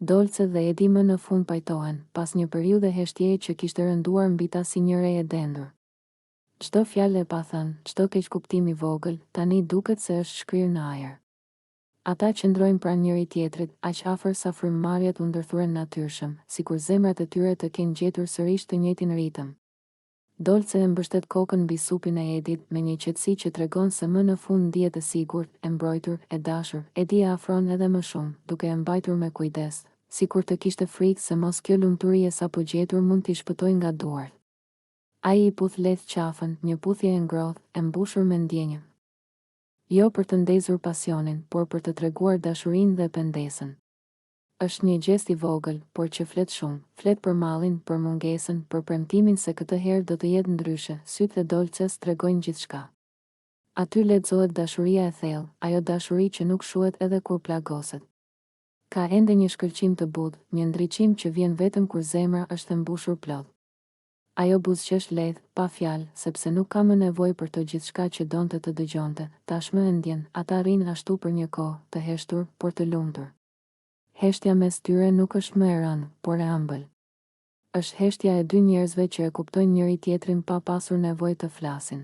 Dolce dhe Edi më në fund pajtohen, pas një periudhe heshtjeje që kishte rënduar mbi ta si një re e dendur. Çdo fjalë e pa thënë, çdo keqkuptim i vogël, tani duket se është shkrirë në ajër. Ata qëndrojnë pranë njëri tjetrit, aq afër sa frymëmarrjet u ndërthuren natyrshëm, sikur zemrat e tyre të kenë gjetur sërish të njëjtin ritëm. Dolce e mbështet kokën mbi supin e Edit me një qetësi që tregon se më në fund ndihet e sigurt, e mbrojtur, e dashur. Edi e afron edhe më shumë, duke e mbajtur me kujdes, sikur të kishte frikë se mos kjo lumturi e sapo gjetur mund t'i shpëtojë nga duart. Ai i puth lehtë qafën, një puthje e ngrohtë, e mbushur me ndjenjë. Jo për të ndezur pasionin, por për të treguar dashurinë dhe pendesën. Është një gjest i vogël, por që flet shumë, flet për mallin, për mungesën, për premtimin se këtë herë do të jetë ndryshe. Sytë e Dolces tregojnë gjithçka. Aty lexohet dashuria e thellë, ajo dashuri që nuk shuhet edhe kur plagoset. Ka ende një shkëlqim të butë, një ndriçim që vjen vetëm kur zemra është e mbushur plot. Ajo buzëqesh lehtë, pa fjalë, sepse nuk ka më nevojë për të gjithçka që donte të dëgjonte. Tashmë e ndjen, ata rrinë ashtu për një kohë, të heshtur, por të lumtur. Heshtja mes tyre nuk është më e rënë, por e ëmbël. Është heshtja e dy njerëzve që e kuptojnë njëri tjetrin pa pasur nevojë të flasin.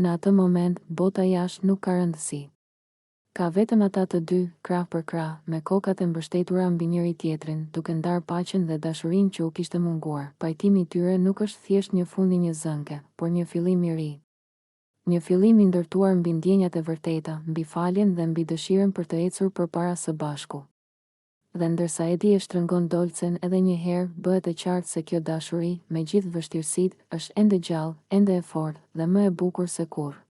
Në atë moment, bota jashtë nuk ka rëndësi. Ka vetëm ata të dy, krah për krah, me kokat e mbështetura mbi njëri tjetrin, duke ndarë paqen dhe dashurinë që u kishte munguar. Pajtimi i tyre nuk është thjesht një fund i një zënke, por një fillim i ri. Një fillim i ndërtuar mbi ndjenjat e vërteta, mbi faljen dhe mbi dëshirën për të ecur përpara së bashku. Dhe ndërsa Edi e shtrëngon Dolcen edhe një herë, bëhet e qartë se kjo dashuri, me gjithë vështirësitë, është ende gjallë, ende e fortë dhe më e bukur se kurrë.